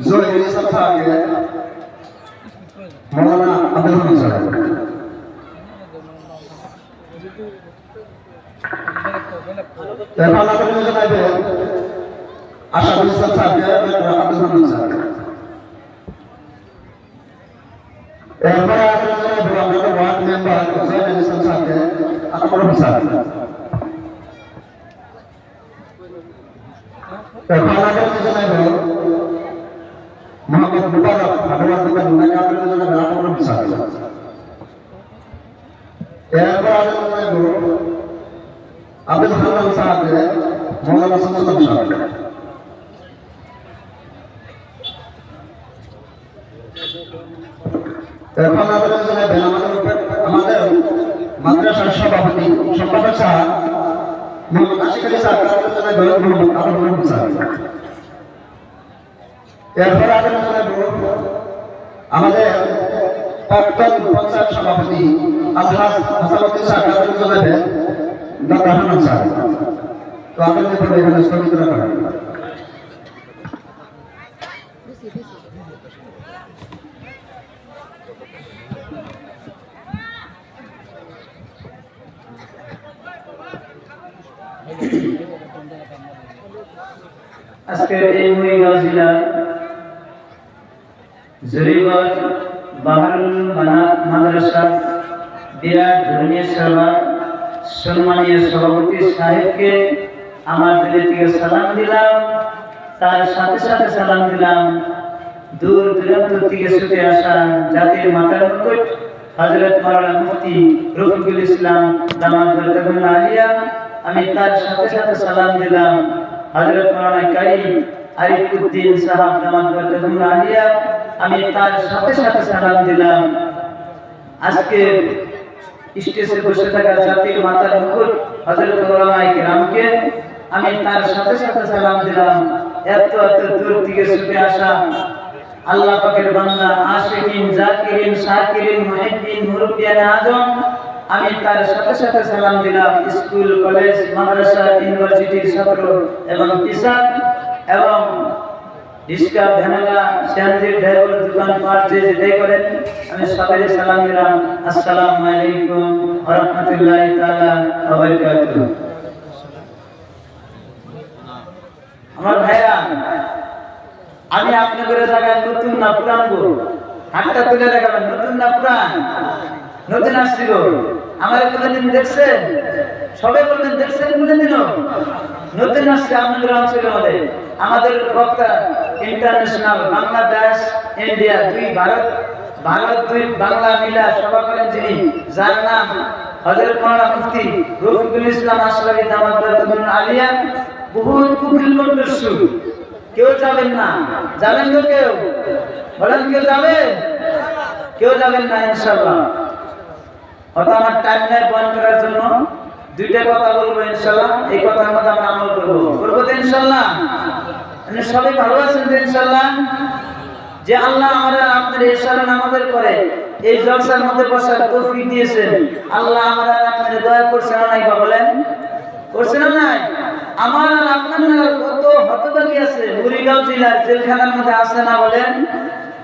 জহির সাহেবকে মৌলানা আব্দুল হামিদ সাহেব এরপর আমাদের মধ্যে থাকবে আশাফুল ইসলাম সাহেবকে আব্দুল হামিদ সাহেব এরপর আমাদের ওয়ার্ড মেম্বার জহির ইসলাম সাহেবকে আকবর সাহেব এরপর আমাদের মধ্যে থাকবে মোহাম্মদ মুবারক আনোয়ার দোকান নাকাবের জন্য আকবর সাহেব এরপর আমাদের মধ্যে আব্দুল হান্নান সাহেবকে মৌলানা সাল্লাল্লাহু সাহেব এখন আমাদের মাদ্রাসার সভাপতি সম্পাদক সাহেব মোহাম্মদ আশিক আলী সাহেব এরপর আমাদের প্রাক্তন পঞ্চায়েত সভাপতি আলহাজ হাসানুদ্দিন সাহেব ডক্টর হান্নান সাহেব তো আপনাদের এখানে স্থগিত রাখা হয়। আজকে এই মুড়িগাঁও জেলার জরিগড় বাহারুল বানাত মাদ্রাসা বিরাট ধর্মীয় সভা সম্মানীয় সভাপতি সাহেবকে আমার দিল থেকে সালাম দিলাম। তার সাথে সাথে সালাম দিলাম দূর দূরান্ত থেকে ছুটে আসা জাতির মাতার মুকুট হযরত মাওলানা মুফতি রফিকুল ইসলাম দামাত বরকাতুল্লাহ আলিয়া। আমি তার সাথে সাথে সালাম দিলাম হযরত মাওলানা কারীম আরিফউদ্দিন সাহেব দামাত বরকাতুল্লাহ আলিয়া। আমি তার সাথে সাথে সালাম দিলাম আজকে স্টেজে বসে থাকা জাতির মাতার মুকুট হযরত উলামায়ে কিরামকে। আমি তার সাথে সাথে সালাম দিলাম এত দূর থেকে ছুটে আসা আল্লাহ পাকের বান্দা আশিকিন জাকিরিন শাকিরিন মুহিব্বিন মুরব্বিয়ান আজম। আমি তার সাথে সাথে সালাম দিলাম স্কুল কলেজ মাদ্রাসা ইউনিভার্সিটির ছাত্র এবং টিচার এবং রিক্সা ভ্যানলা সিএনজির ড্রাইভার দোকান পাট যে যেটাই করেন আমি সবাইকে সালাম দিলাম আসসালামু আলাইকুম ওয়া রাহমাতুল্লাহি তাআলা ওয়া বারাকাতুহু। আমার ভাইরা, আমি আপনাদের জায়গায় নতুন না পুরান গো হাতটা তুলে দেখাবেন, নতুন না পুরান? নতুন আসছি গো। আমার কোনদিন দেখছেন? সবাই বলবেন দেখছেন কোনদিন? নতুন আসছে আপনাদের অঞ্চলের মধ্যে। আমাদের বক্তা ইন্টারন্যাশনাল বাংলাদেশ ইন্ডিয়া দুই ভারত দুই বাংলা মিলা সভা করেন যিনি, যার নাম হযরত মাওলানা মুফতি রফিকুল ইসলাম আশরাফি দামাত বরকাতুল্লাহ আলিয়া। বহুত কুকিল কণ্ঠস্বর। কেউ যাবেন না? যাবেন তো কেউ? বলেন কেউ যাবেন? কেউ যাবেন না ইনশাআল্লাহ। অত আমার টাইম নাই বয়ান করার জন্য দুইটা কথা বলবো ইনশাআল্লাহ। এই কথার মধ্যে আমরা আমল করবো তো ইনশাআল্লাহ। সবাই ভালো আছেন তো ইনশাআল্লাহ? যে আল্লাহ আমাদের আপনাদের ইশারা নামাজের পরে এই জলসার মধ্যে বসার তৌফিক দিয়েছেন, আল্লাহ আমাদের আপনাদের দয়া করছেন না নাই? বলেন করছেন না নাই? আমার আর আপনার কত হতভাগী আছে মুড়িগাঁও জেলার জেলখানার মধ্যে আছে না? বলেন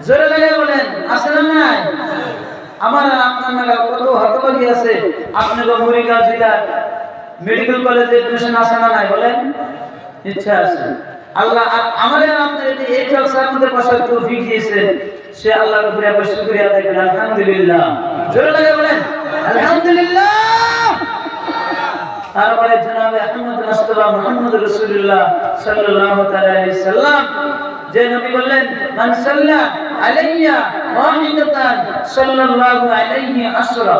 জোরে লাগে বলেন আছে না নাই? আমার আর আপনার কত হতভাগী আছে আপনাদের মুড়িগাঁও জেলার মেডিকেল কলেজে এডমিশন আছে না নাই? বলেন ইচ্ছা আছে। আল্লাহ আমাদের আপনাদের এই জলসার মধ্যে বসার তৌফিক দিয়েছেন, সে আল্লাহর উপরে আমরা শুকরিয়া আদায় করি আলহামদুলিল্লাহ। জোরে লাগে বলেন আলহামদুলিল্লাহ। তারপরে জনাবে আহমদ মুস্তাফা মুহাম্মদ রাসূলুল্লাহ সাল্লাল্লাহু তাআলা আলাইহি সাল্লাম যে নবী বললেন মান সাল্লা আলাইয়া ওয়াহিদাতান সাল্লাল্লাহু আলাইহি আসরা।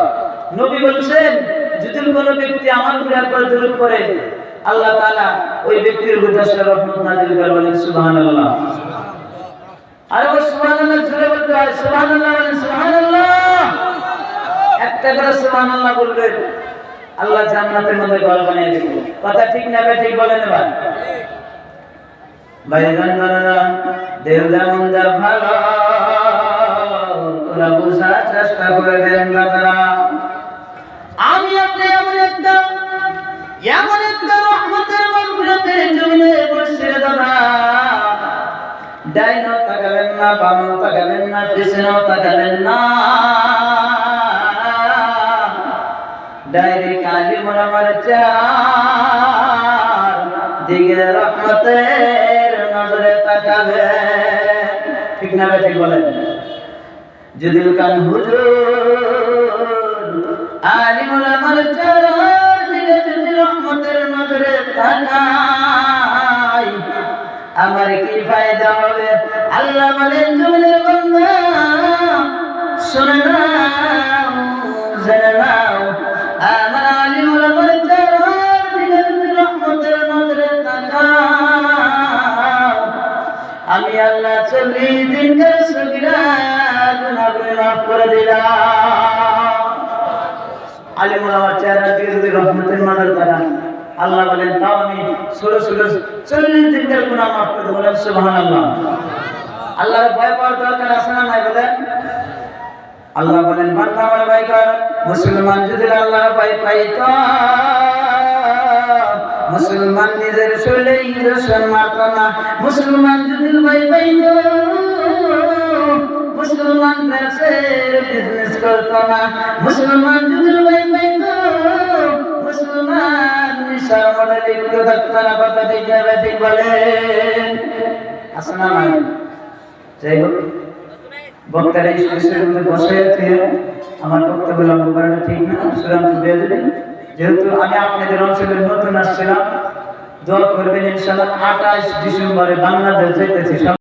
নবী বলেন যদি কোনো ব্যক্তি আমার উপরে একবার দরুদ পড়ে আল্লাহ তাআলা ওই ব্যক্তির উপর 10টা রহমত নাযিল করে। বলেন সুবহানাল্লাহ। আর ওই সুবহানাল্লাহ জোরে বলতে হয়, সুবহানাল্লাহ বলেন সুবহানাল্লাহ। একটা করে সুবহানাল্লাহ বলবেন, আল্লাহ জান্নাতের মধ্যে ঘর বানিয়ে দিবেন। কথা ঠিক না ঠিক বলেন এবার? ভাইজান বানারা দেও যেমন যা ভালো তোরা বোঝার চেষ্টা করে দেন বাবারা। আমি আপনি এমন একটা রহমতের মাগফিরাতের জমিনে বসে দাদা ডাইনও তাকাবেন না, বামও তাকাবেন না, পিছনেও তাকাবেন না, ডাইরেক্ট আলিমুল আমার চার দিকে রহমতের নজরে তাকাবে। ঠিক না ঠিক বলেন? যদি কান হুজুর আলিমুল আমার চার দিকে যদি রহমতের নজরে তাকাই আমার কি ফায়দা হবে? আল্লাহ বলেন জমিনের বান্দা শুনে নাও, জেনে নাও, আমার আলিমুল আমার চার দিকে যদি রহমতের নজরে তাকাও আমি আল্লাহ 40 দিনকার সগীরা গুনাহগুলো মাফ করে দিলাম। আলিমুল আমার চার দিকে যদি রহমতের নজরে তাকান আল্লাহ বলেন তাও আমি ছোট ছোট 40 দিনকার গুনাহ মাফ করে দেব। বলেন সুবহানাল্লাহ। আল্লাহর ভয় পাওয়ার দরকার আছে না নাই বলেন? আল্লাহ বলেন বান্দা আমার ভয় কর। মুসলমান যদি আল্লাহর ভয় পাইতো মুসলমান নিজের শরীরে ইনজেকশন মারত না। মুসলমান যদি ভয় পাইতো মুসলমান ব্যবসার বিজনেস করত না। মুসলমান যদি ভয় পাইতো মুসলমান নিশার মধ্যে লিপ্ত থাকতো না। কথা ঠিক যাবে ঠিক বলেন? আসে না নাই? যাই হোক বক্তারা স্টেজের মধ্যে বসে আছে, আমার বক্তব্য লম্বা করাটা ঠিক না, সুতরাং দিয়ে দেবেন। যেহেতু আমি আপনাদের অঞ্চলের নতুন আসছিলাম, দোয়া করবেন ইনশাআল্লাহ 28 ডিসেম্বরে বাংলাদেশ যাইতেছি।